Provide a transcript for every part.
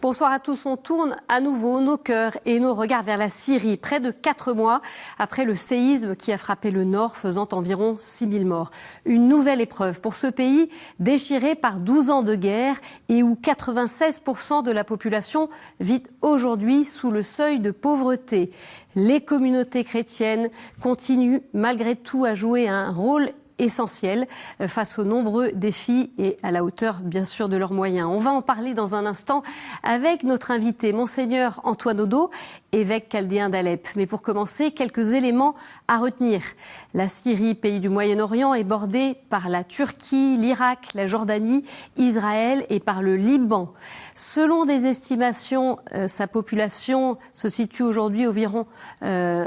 Bonsoir à tous. On tourne à nouveau nos cœurs et nos regards vers la Syrie, près de 4 mois après le séisme qui a frappé le nord, faisant environ 6 000 morts. Une nouvelle épreuve pour ce pays déchiré par 12 ans de guerre et où 96% de la population vit aujourd'hui sous le seuil de pauvreté. Les communautés chrétiennes continuent malgré tout à jouer un rôle essentiel face aux nombreux défis et à la hauteur, bien sûr, de leurs moyens. On va en parler dans un instant avec notre invité, Monseigneur Antoine Odo, évêque chaldéen d'Alep. Mais pour commencer, quelques éléments à retenir. La Syrie, pays du Moyen-Orient, est bordée par la Turquie, l'Irak, la Jordanie, Israël et par le Liban. Selon des estimations, sa population se situe aujourd'hui environ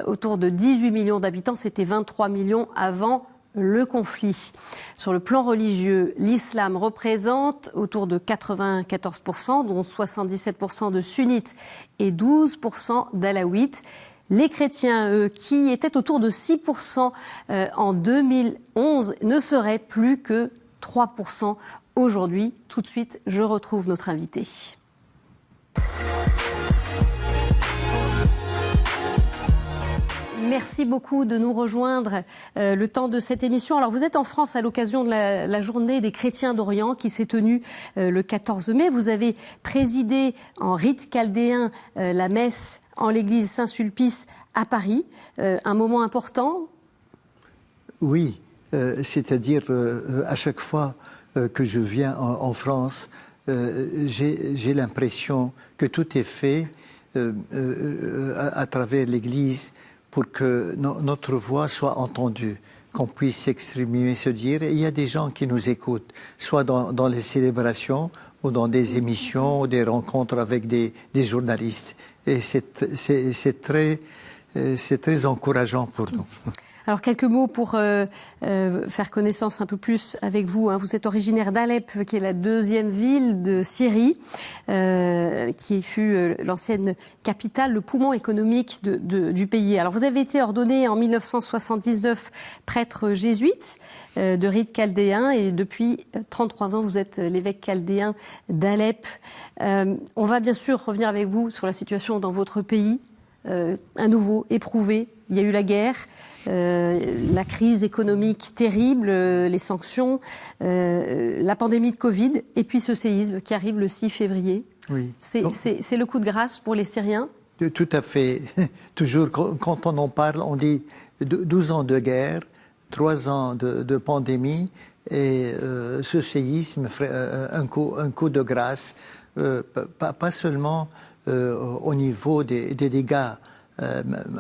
autour de 18 millions d'habitants. C'était 23 millions avant le conflit. Sur le plan religieux, l'islam représente autour de 94%, dont 77% de sunnites et 12% d'alaouites. Les chrétiens, eux, qui étaient autour de 6% en 2011, ne seraient plus que 3% aujourd'hui. Tout de suite, je retrouve notre invité. Merci beaucoup de nous rejoindre le temps de cette émission. Alors vous êtes en France à l'occasion de la journée des chrétiens d'Orient qui s'est tenue le 14 mai. Vous avez présidé en rite chaldéen la messe en l'église Saint-Sulpice à Paris. Un moment important? Oui, c'est-à-dire à chaque fois que je viens en France, j'ai l'impression que tout est fait à travers l'église pour que notre voix soit entendue, qu'on puisse s'exprimer, se dire. Et il y a des gens qui nous écoutent, soit dans les célébrations ou dans des émissions ou des rencontres avec des journalistes. Et c'est très encourageant pour nous. Alors quelques mots pour faire connaissance un peu plus avec vous. Vous êtes originaire d'Alep, qui est la deuxième ville de Syrie, qui fut l'ancienne capitale, le poumon économique du pays. Alors vous avez été ordonné en 1979 prêtre jésuite de rite chaldéen et depuis 33 ans vous êtes l'évêque chaldéen d'Alep. On va bien sûr revenir avec vous sur la situation dans votre pays. À nouveau éprouvé. Il y a eu la guerre, la crise économique terrible, les sanctions, la pandémie de Covid et puis ce séisme qui arrive le 6 février. Oui. C'est le coup de grâce pour les Syriens? Tout à fait. Toujours quand on en parle, on dit 12 ans de guerre, 3 ans de pandémie et ce séisme, un coup de grâce, pas seulement au niveau des dégâts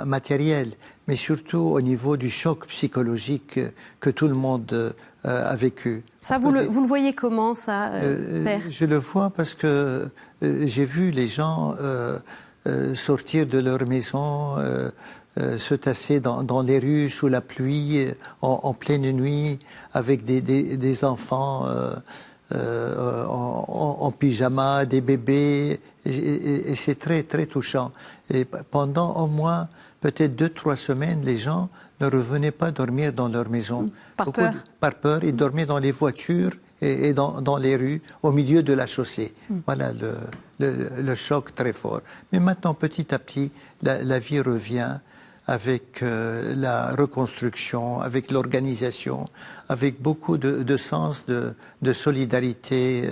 matériels, mais surtout au niveau du choc psychologique que tout le monde a vécu. Ça, vous le voyez comment, ça, Père? Je le vois parce que j'ai vu les gens sortir de leur maison, se tasser dans les rues sous la pluie, en pleine nuit, avec des enfants en pyjama, des bébés, et c'est très très touchant. Et pendant au moins peut-être 2-3 semaines, les gens ne revenaient pas dormir dans leur maison. Par peur. Par peur, ils dormaient dans les voitures et dans les rues, au milieu de la chaussée. Voilà le choc très fort. Mais maintenant, petit à petit, la vie revient avec la reconstruction, avec l'organisation, avec beaucoup de sens de solidarité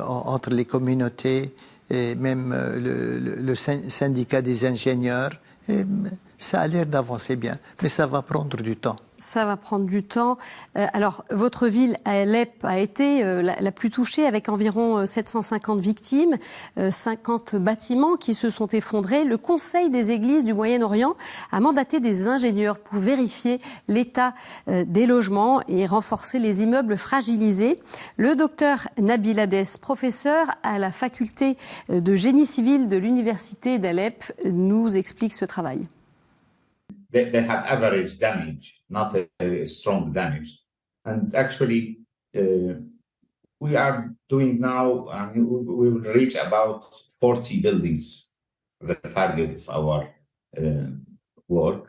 entre les communautés et même le syndicat des ingénieurs. Et ça a l'air d'avancer bien, mais ça va prendre du temps. Ça va prendre du temps. Alors, votre ville, Alep, a été la plus touchée avec environ 750 victimes, 50 bâtiments qui se sont effondrés. Le Conseil des églises du Moyen-Orient a mandaté des ingénieurs pour vérifier l'état des logements et renforcer les immeubles fragilisés. Le docteur Nabil Hadès, professeur à la faculté de génie civil de l'université d'Alep, nous explique ce travail. They have average damage, not a strong damage. And actually, we are doing now, we will reach about 40 buildings, the target of our work,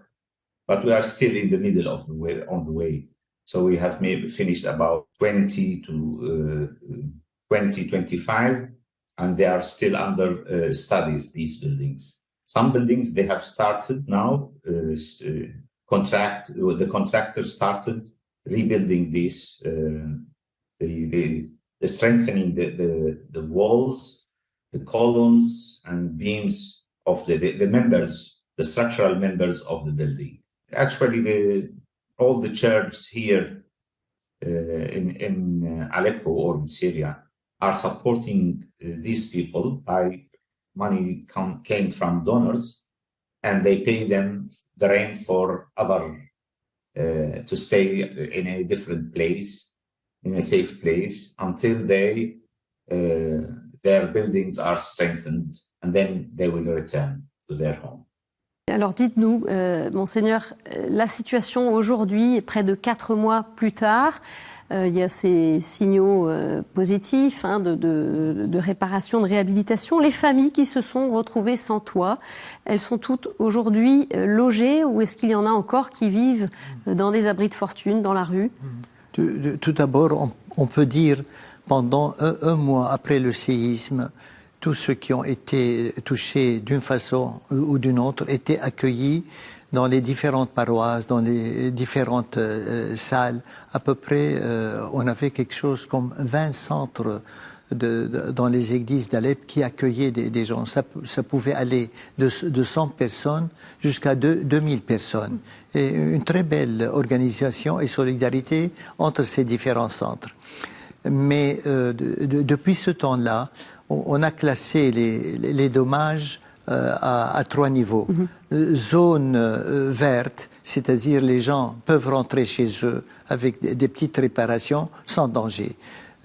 but we are still in the middle of the way, on the way. So we have maybe finished about 20 to 25, and they are still under studies, these buildings. Some buildings, they have started now, the contractor started rebuilding this, strengthening the walls, the columns and beams of the members, the structural members of the building. Actually, all the churches here in Aleppo or in Syria are supporting these people by money came from donors, and they pay them the rent for other to stay in a different place, in a safe place, until their buildings are strengthened, and then they will return to their home. Alors dites-nous, Monseigneur, la situation aujourd'hui, près de 4 mois plus tard, il y a ces signaux positifs de réparation, de réhabilitation. Les familles qui se sont retrouvées sans toit, elles sont toutes aujourd'hui logées, ou est-ce qu'il y en a encore qui vivent dans des abris de fortune, dans la rue? Tout d'abord, on peut dire, pendant un mois après le séisme, tous ceux qui ont été touchés d'une façon ou d'une autre étaient accueillis dans les différentes paroisses, dans les différentes salles. À peu près, on avait quelque chose comme 20 centres dans les églises d'Alep qui accueillaient des gens. Ça pouvait aller de 100 personnes jusqu'à 2000 personnes. Et une très belle organisation et solidarité entre ces différents centres. Mais depuis ce temps-là, on a classé les dommages à 3 niveaux. Zone verte, c'est-à-dire les gens peuvent rentrer chez eux avec des petites réparations sans danger.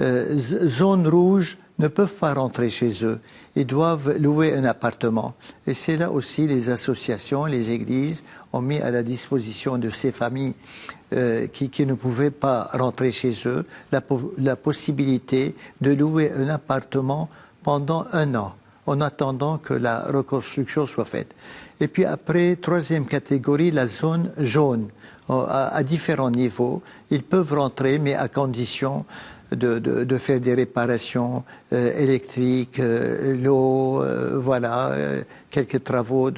Zone rouge, ne peuvent pas rentrer chez eux. Ils doivent louer un appartement. Et c'est là aussi les associations, les églises ont mis à la disposition de ces familles qui ne pouvaient pas rentrer chez eux la possibilité de louer un appartement pendant 1 an, en attendant que la reconstruction soit faite. Et puis après, 3e catégorie, la zone jaune, à différents niveaux. Ils peuvent rentrer, mais à condition de faire des réparations électriques, l'eau, voilà, quelques travaux,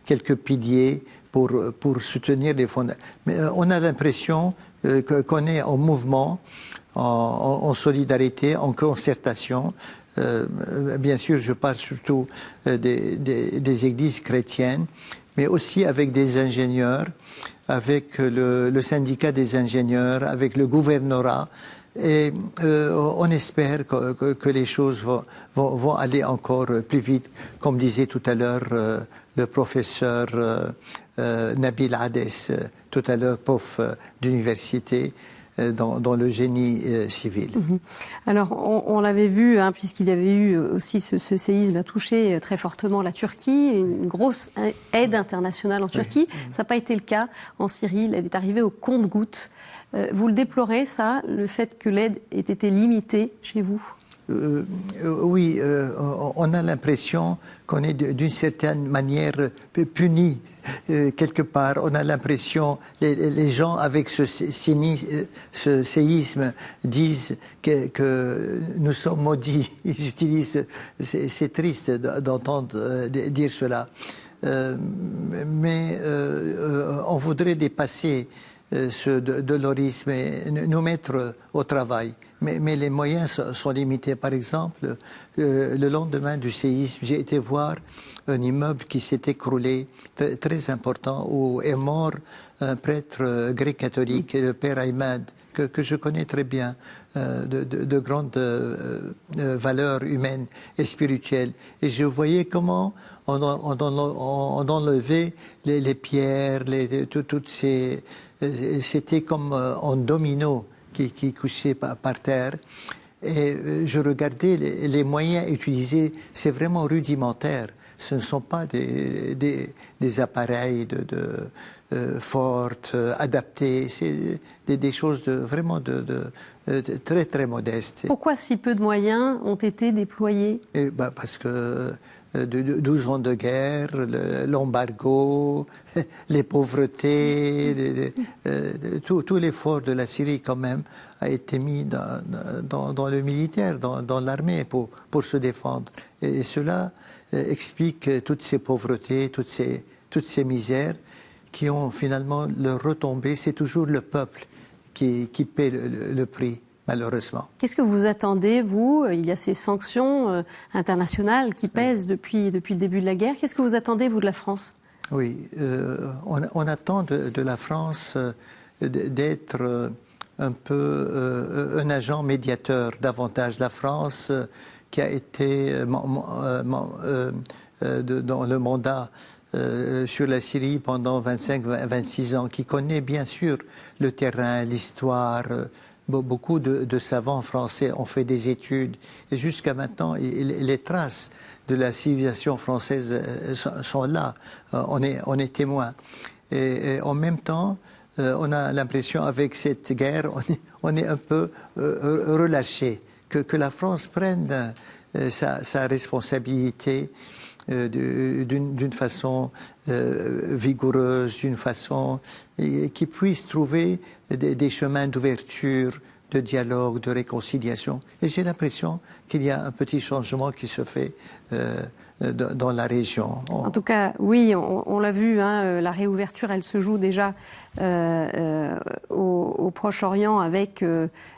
quelques piliers pour soutenir les fondations. Mais on a l'impression qu'on est en mouvement, en solidarité, en concertation. Bien sûr, je parle surtout des églises chrétiennes, mais aussi avec des ingénieurs, avec le syndicat des ingénieurs, avec le gouvernorat. Et on espère que les choses vont aller encore plus vite. Comme disait tout à l'heure le professeur Nabil Hades, tout à l'heure prof d'université, dans le génie civil. Alors, on l'avait vu, puisqu'il y avait eu aussi ce séisme a touché très fortement la Turquie, une grosse aide internationale en Turquie. Ça n'a pas été le cas en Syrie, l'aide est arrivée au compte-gouttes. Vous le déplorez, ça, le fait que l'aide ait été limitée chez vous? Oui, on a l'impression qu'on est d'une certaine manière puni quelque part. On a l'impression, les gens avec ce séisme disent que nous sommes maudits. Ils utilisent, c'est triste d'entendre dire cela. Mais on voudrait dépasser ce dolorisme et nous mettre au travail. Mais les moyens sont limités. Par exemple, le lendemain du séisme, j'ai été voir un immeuble qui s'est écroulé, très important, où est mort un prêtre grec-catholique, le père Aymad, que je connais très bien, de grandes valeurs humaines et spirituelles. Et je voyais comment on enlevait les pierres, toutes ces... C'était comme en domino qui couchait par terre. Et je regardais les moyens utilisés, c'est vraiment rudimentaire. Ce ne sont pas des appareils fortes, adaptés. C'est des choses vraiment très, très modestes. Pourquoi si peu de moyens ont été déployés? Parce que de 12 ans de guerre, l'embargo, les pauvretés, tout l'effort de la Syrie quand même a été mis dans le militaire, dans l'armée pour se défendre. Et cela explique toutes ces pauvretés, toutes ces misères qui ont finalement leur retombée. C'est toujours le peuple qui paie le prix, malheureusement. Qu'est-ce que vous attendez, vous? Il y a ces sanctions internationales qui pèsent depuis le début de la guerre. Qu'est-ce que vous attendez, vous, de la France? Oui, on attend de la France d'être un peu un agent médiateur davantage. La France qui a été dans le mandat sur la Syrie pendant 25-26 ans, qui connaît bien sûr le terrain, l'histoire. Beaucoup de savants français ont fait des études et jusqu'à maintenant, les traces de la civilisation française sont là. On est témoin. Et en même temps, on a l'impression, avec cette guerre, on est un peu relâché. Que la France prenne sa responsabilité d'une façon vigoureuse, d'une façon qui puisse trouver des chemins d'ouverture, de dialogue, de réconciliation. Et j'ai l'impression qu'il y a un petit changement qui se fait dans la région. En tout cas, oui, on l'a vu, hein, la réouverture, elle se joue déjà au Proche-Orient avec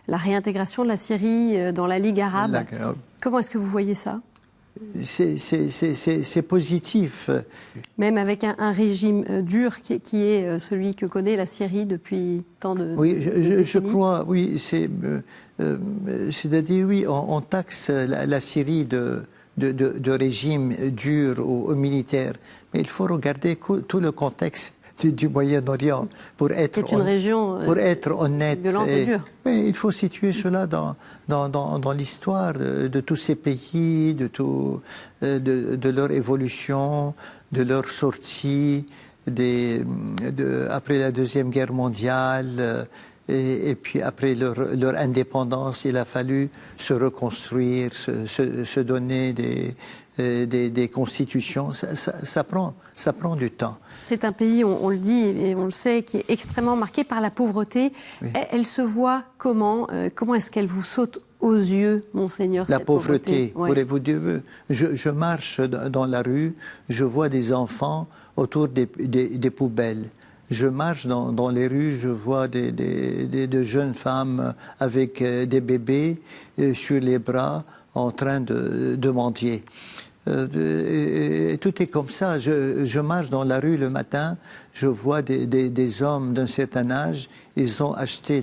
la réintégration de la Syrie dans la Ligue arabe. Comment est-ce que vous voyez ça? C'est positif. Même avec un régime dur qui est celui que connaît la Syrie depuis tant de Oui, de je crois, oui, c'est-à-dire, oui, on taxe la Syrie de régime dur ou militaire, mais il faut regarder tout le contexte du Moyen-Orient pour être honnête. Violente et dure. Oui, il faut situer cela dans l'histoire de tous ces pays, de leur évolution, de leur sortie après la Deuxième Guerre mondiale. Et puis après leur indépendance, il a fallu se reconstruire, se donner des constitutions. Ça prend du temps. C'est un pays, on le dit et on le sait, qui est extrêmement marqué par la pauvreté. Oui. Elle se voit comment? Comment est-ce qu'elle vous saute aux yeux, Monseigneur, la cette pauvreté, ouais. Voulez-vous dire, je marche dans la rue, je vois des enfants autour des poubelles. Je marche dans les rues, je vois de jeunes femmes avec des bébés sur les bras en train de mendier. Et tout est comme ça. Je marche dans la rue le matin, je vois des hommes d'un certain âge, ils ont acheté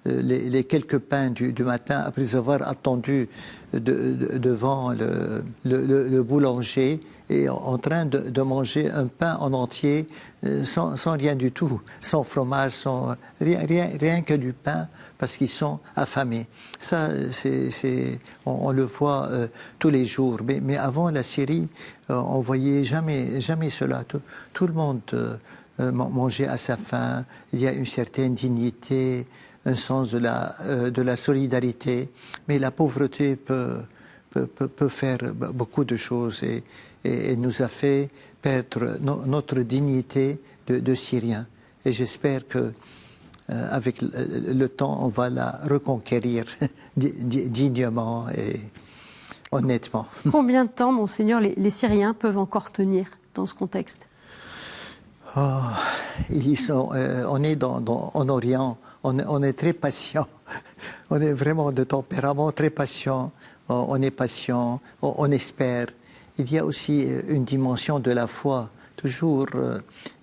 les quelques pains du matin après avoir attendu devant le boulanger et en train de manger un pain en entier sans rien du tout, sans fromage, sans rien que du pain parce qu'ils sont affamés. Ça, on le voit tous les jours. Mais avant la Syrie, on voyait jamais cela. Tout le monde mangeait à sa faim. Il y a une certaine dignité, un sens de la solidarité. Mais la pauvreté peut faire beaucoup de choses et nous a fait perdre notre dignité de Syriens. Et j'espère que avec le temps, on va la reconquérir dignement et honnêtement. Combien de temps, Monseigneur, les Syriens peuvent encore tenir dans ce contexte? On est en Orient, on est très patient. On est vraiment de tempérament très patient. On est patient, on espère. Il y a aussi une dimension de la foi. Toujours,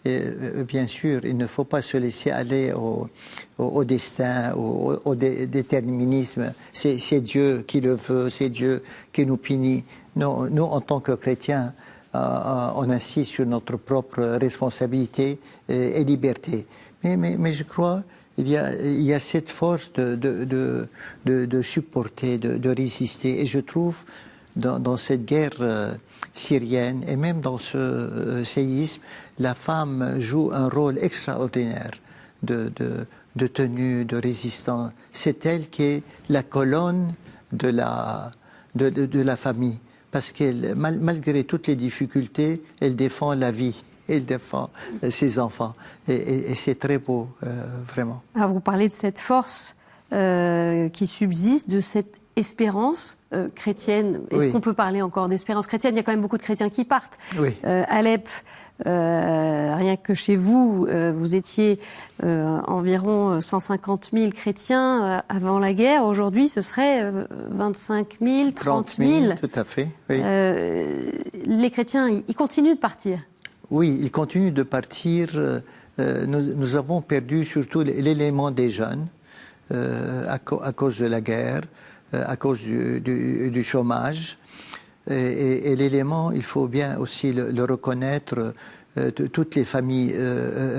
bien sûr, il ne faut pas se laisser aller au destin, au déterminisme. C'est Dieu qui le veut, c'est Dieu qui nous punit. Non, nous, en tant que chrétiens, on insiste sur notre propre responsabilité et liberté. Mais je crois il y a cette force de supporter, de résister. Et je trouve dans cette guerre syrienne et même dans ce séisme, la femme joue un rôle extraordinaire de tenue, de résistance. C'est elle qui est la colonne de la famille. parce qu'elle, malgré toutes les difficultés, elle défend la vie. Elle défend ses enfants. Et c'est très beau, vraiment. Alors vous parlez de cette force qui subsiste, de cette espérance chrétienne. Est-ce qu'on peut parler encore d'espérance chrétienne? Il y a quand même beaucoup de chrétiens qui partent. Oui. Alep, rien que chez vous, vous étiez environ 150 000 chrétiens avant la guerre. Aujourd'hui, ce serait 25 000, 30 000. Tout à fait, oui. Les chrétiens, ils continuent de partir. Oui, ils continuent de partir. Nous avons perdu surtout l'élément des jeunes à cause de la guerre, à cause du chômage. Et l'élément, il faut bien aussi le reconnaître, toutes les familles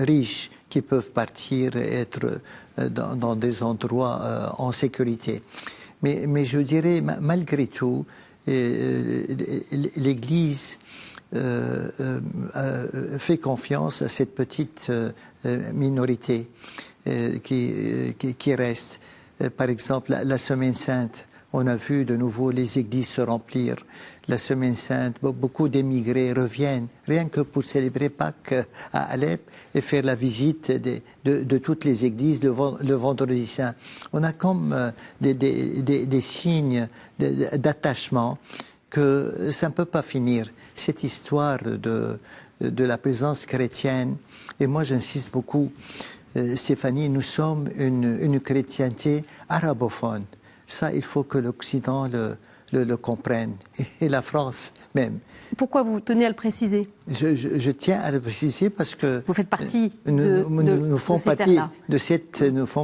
riches qui peuvent partir et être dans des endroits en sécurité. Mais je dirais, malgré tout, l'Église fait confiance à cette petite minorité qui reste. Par exemple, la Semaine Sainte, on a vu de nouveau les églises se remplir. La Semaine Sainte, beaucoup d'émigrés reviennent, rien que pour célébrer Pâques à Alep et faire la visite de toutes les églises le vendredi saint. On a comme des signes d'attachement que ça ne peut pas finir. Cette histoire de la présence chrétienne, et moi j'insiste beaucoup, Stéphanie, nous sommes une chrétienté arabophone. Ça, il faut que l'Occident le comprenne, et la France même. Pourquoi vous tenez à le préciser? Je tiens à le préciser parce que vous faites partie nous font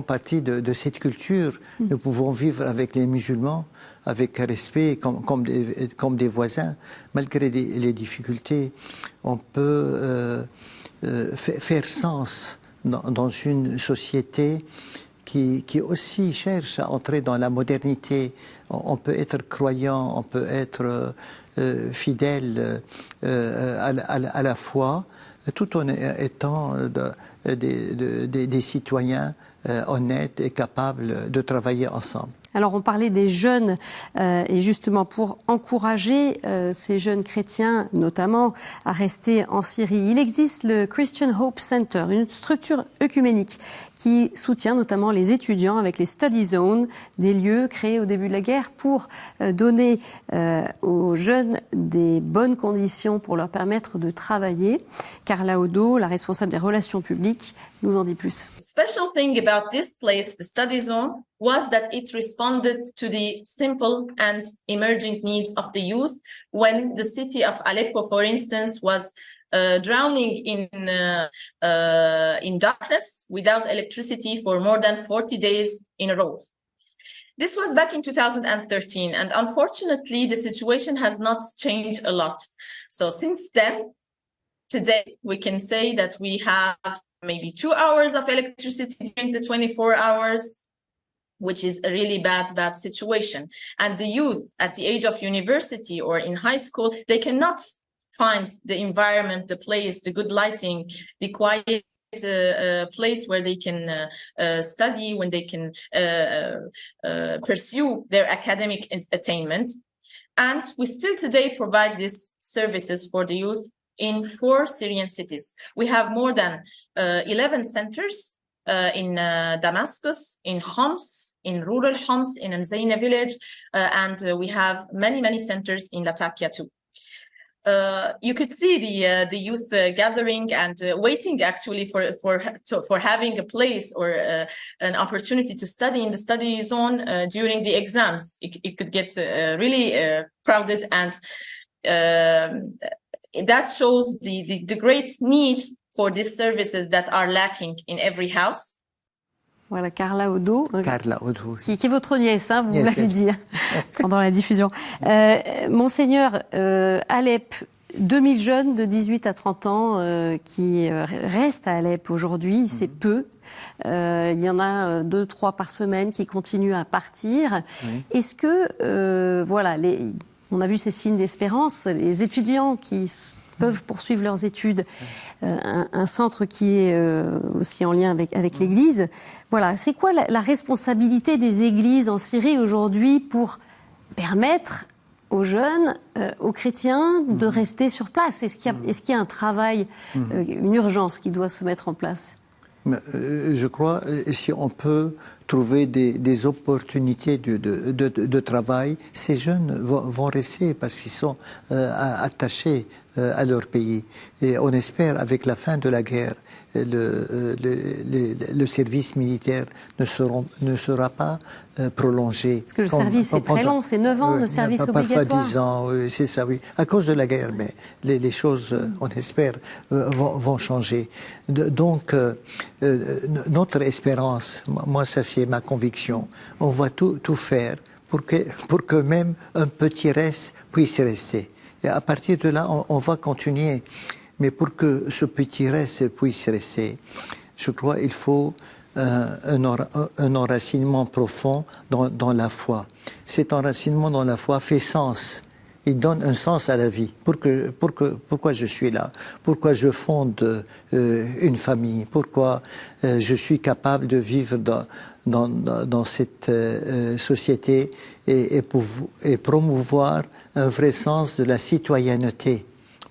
partie de cette culture. Nous pouvons vivre avec les musulmans avec respect, comme des voisins. Malgré les difficultés, on peut faire sens dans une société qui aussi cherche à entrer dans la modernité. On peut être croyant, on peut être fidèle à la foi, tout en étant des citoyens honnêtes et capables de travailler ensemble. Alors on parlait des jeunes et justement pour encourager ces jeunes chrétiens notamment à rester en Syrie, il existe le Christian Hope Center, une structure œcuménique qui soutient notamment les étudiants avec les study zones, des lieux créés au début de la guerre pour donner aux jeunes des bonnes conditions pour leur permettre de travailler. Carla Odo, la responsable des relations publiques, nous en dit plus. The special thing about this place, the study zone, was that it responded to the simple and emerging needs of the youth when the city of Aleppo, for instance, was drowning in darkness without electricity for more than 40 days in a row. This was back in 2013, and unfortunately, the situation has not changed a lot. So since then, today, we can say that we have maybe 2 hours of electricity during the 24 hours, which is a really bad situation. And the youth at the age of university or in high school, they cannot find the environment, the place, the good lighting, the quiet place where they can study, when they can pursue their academic attainment. And we still today provide these services for the youth in 4 Syrian cities. We have more than 11 centers in Damascus, in Homs, in rural Homs, in Mzayna village, and we have many centers in Latakia too. You could see the youth gathering and waiting actually for having a place or an opportunity to study in the study zone during the exams. It could get really crowded, and that shows the great need for these services that are lacking in every house. Voilà, Carla Odo, Carla Odo, qui est votre nièce, hein, vous l'avez dit pendant la diffusion. Monseigneur, Alep, 2000 jeunes de 18 à 30 ans qui restent à Alep aujourd'hui, c'est peu. Il y en a 2-3 par semaine qui continuent à partir. Est-ce que, voilà, on a vu ces signes d'espérance, les étudiants qui peuvent poursuivre leurs études, un centre qui est aussi en lien avec l'Église. Voilà, c'est quoi la responsabilité des églises en Syrie aujourd'hui pour permettre aux jeunes, aux chrétiens, de rester sur place? Est-ce qu'il y a un travail, une urgence qui doit se mettre en place? Je crois, si on peut trouver des opportunités de travail, ces jeunes vont rester parce qu'ils sont attachés à leur pays. Et on espère, avec la fin de la guerre, le service militaire ne sera pas prolongé. Parce que le service est très long, c'est 9 ans de service obligatoire. Parfois 10 ans, oui, c'est ça, oui. À cause de la guerre, mais les choses, on espère, vont changer. Donc, notre espérance, moi ça c'est ma conviction, on va tout faire pour que même un petit reste puisse rester. Et à partir de là, on va continuer. Mais pour que ce petit reste puisse rester, je crois qu'il faut un enracinement profond dans la foi. Cet enracinement dans la foi fait sens. Il donne un sens à la vie. Pourquoi je suis là? Pourquoi je fonde une famille? Pourquoi je suis capable de vivre dans cette société et promouvoir un vrai sens de la citoyenneté?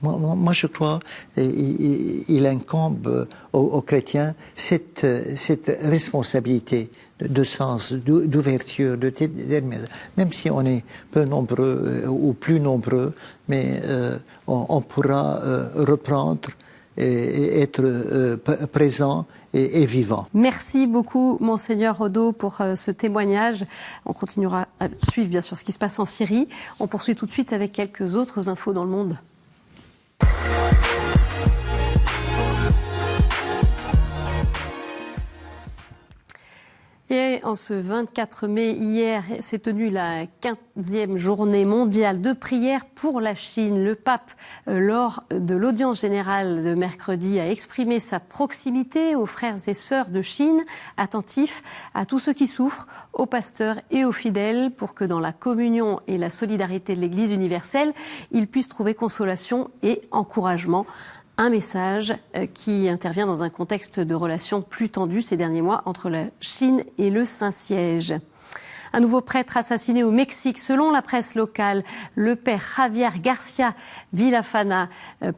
Moi, je crois il incombe aux chrétiens cette responsabilité de sens, d'ouverture, même si on est peu nombreux ou plus nombreux, mais on pourra reprendre et être présent et vivant. Merci beaucoup, Monseigneur Odo, pour ce témoignage. On continuera à suivre, bien sûr, ce qui se passe en Syrie. On poursuit tout de suite avec quelques autres infos dans le monde. Et en ce 24 mai, hier, s'est tenue la 15e journée mondiale de prière pour la Chine. Le pape, lors de l'audience générale de mercredi, a exprimé sa proximité aux frères et sœurs de Chine, attentifs à tous ceux qui souffrent, aux pasteurs et aux fidèles, pour que dans la communion et la solidarité de l'Église universelle, ils puissent trouver consolation et encouragement. Un message qui intervient dans un contexte de relations plus tendues ces derniers mois entre la Chine et le Saint-Siège. Un nouveau prêtre assassiné au Mexique. Selon la presse locale, le père Javier Garcia Villafana,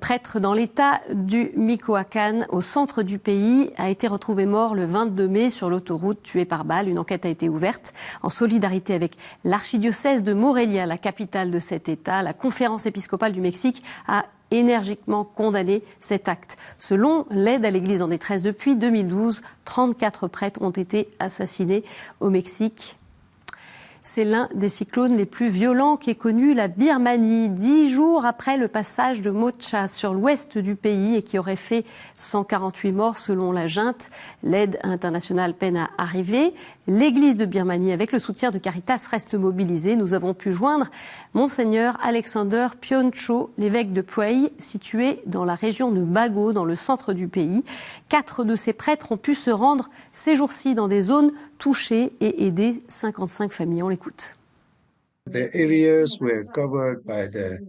prêtre dans l'État du Michoacán, au centre du pays, a été retrouvé mort le 22 mai sur l'autoroute, tué par balle. Une enquête a été ouverte en solidarité avec l'archidiocèse de Morelia, la capitale de cet État. La conférence épiscopale du Mexique a énergiquement condamné cet acte. Selon l'aide à l'Église en détresse, depuis 2012, 34 prêtres ont été assassinés au Mexique. C'est l'un des cyclones les plus violents qu'ait connu la Birmanie, 10 jours après le passage de Mocha sur l'ouest du pays et qui aurait fait 148 morts selon la junte. L'aide internationale peine à arriver. L'Église de Birmanie, avec le soutien de Caritas, reste mobilisée. Nous avons pu joindre Monseigneur Alexander Pioncho, l'évêque de Puey, situé dans la région de Bago, dans le centre du pays. 4 de ces prêtres ont pu se rendre ces jours-ci dans des zones touchées et aider 55 familles. On l'écoute. The areas were covered by the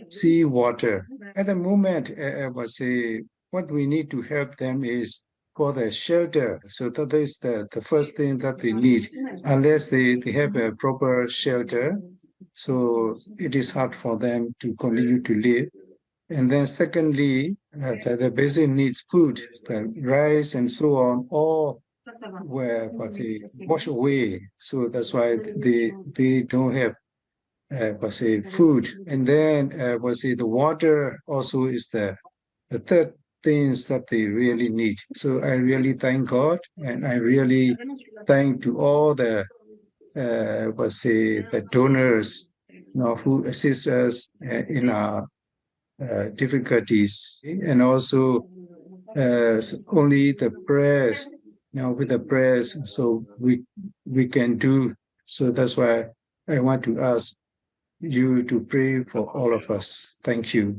sea water. At the moment, I would say what we need to help them is for the shelter. So that is the first thing that they need. Unless they have a proper shelter, so it is hard for them to continue to live. And then secondly, the basic needs food, the rice and so on, all were washed away. So that's why they don't have food. And then the water also is the third things that they really need. So I really thank God, and I really thank to all the the donors, who assist us in our difficulties, and also only the prayers. With the prayers, so we can do. So that's why I want to ask you to pray for all of us. Thank you.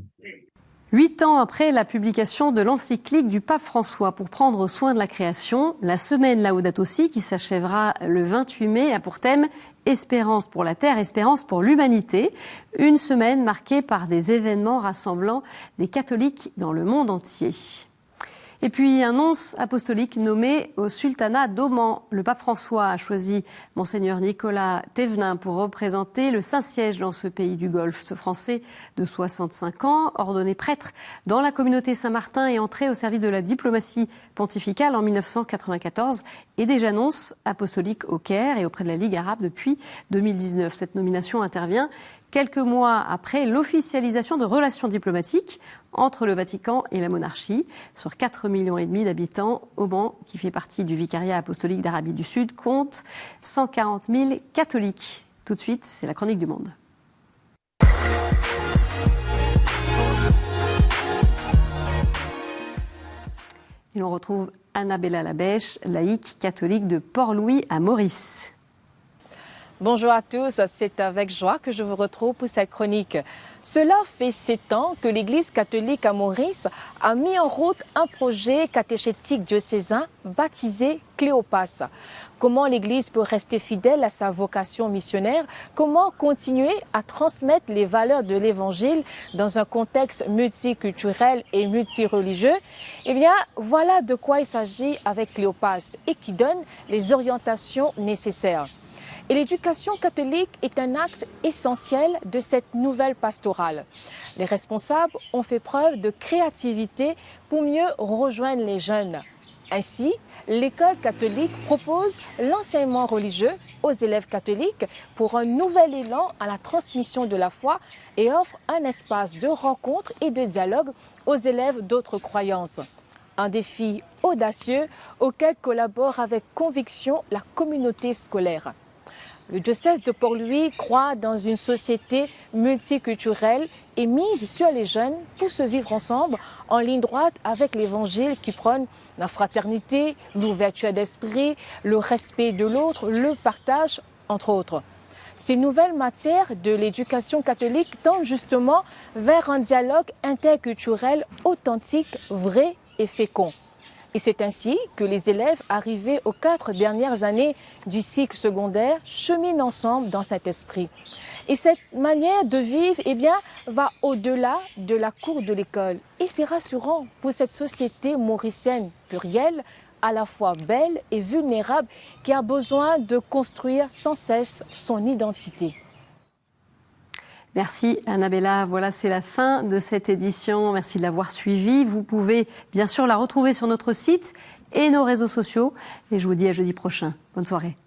8 ans après la publication de l'encyclique du pape François pour prendre soin de la création, la semaine Laudato Si, qui s'achèvera le 28 mai, a pour thème « Espérance pour la Terre, espérance pour l'humanité ». Une semaine marquée par des événements rassemblant des catholiques dans le monde entier. Et puis un nonce apostolique nommé au sultanat d'Oman. Le pape François a choisi Monseigneur Nicolas Thévenin pour représenter le Saint-Siège dans ce pays du Golfe. Ce Français de 65 ans, ordonné prêtre dans la communauté Saint-Martin et entré au service de la diplomatie pontificale en 1994, est déjà nonce apostolique au Caire et auprès de la Ligue arabe depuis 2019. Cette nomination intervient quelques mois après l'officialisation de relations diplomatiques entre le Vatican et la monarchie. Sur 4,5 millions d'habitants, Oman, qui fait partie du vicariat apostolique d'Arabie du Sud, compte 140 000 catholiques. Tout de suite, c'est la chronique du Monde. Et l'on retrouve Annabella Labèche, laïque catholique de Port-Louis à Maurice. Bonjour à tous, c'est avec joie que je vous retrouve pour cette chronique. Cela fait 7 ans que l'Église catholique à Maurice a mis en route un projet catéchétique diocésain baptisé Cléopas. Comment l'Église peut rester fidèle à sa vocation missionnaire? Comment continuer à transmettre les valeurs de l'Évangile dans un contexte multiculturel et multireligieux? Eh bien, voilà de quoi il s'agit avec Cléopas et qui donne les orientations nécessaires. Et l'éducation catholique est un axe essentiel de cette nouvelle pastorale. Les responsables ont fait preuve de créativité pour mieux rejoindre les jeunes. Ainsi, l'école catholique propose l'enseignement religieux aux élèves catholiques pour un nouvel élan à la transmission de la foi et offre un espace de rencontre et de dialogue aux élèves d'autres croyances. Un défi audacieux auquel collabore avec conviction la communauté scolaire. Le diocèse de Port-Louis croit dans une société multiculturelle et mise sur les jeunes pour se vivre ensemble en ligne droite avec l'Évangile qui prône la fraternité, l'ouverture d'esprit, le respect de l'autre, le partage, entre autres. Ces nouvelles matières de l'éducation catholique tendent justement vers un dialogue interculturel authentique, vrai et fécond. Et c'est ainsi que les élèves arrivés aux 4 dernières années du cycle secondaire cheminent ensemble dans cet esprit. Et cette manière de vivre, eh bien, va au-delà de la cour de l'école. Et c'est rassurant pour cette société mauricienne plurielle, à la fois belle et vulnérable, qui a besoin de construire sans cesse son identité. Merci Annabella, voilà c'est la fin de cette édition, merci de l'avoir suivie. Vous pouvez bien sûr la retrouver sur notre site et nos réseaux sociaux et je vous dis à jeudi prochain. Bonne soirée.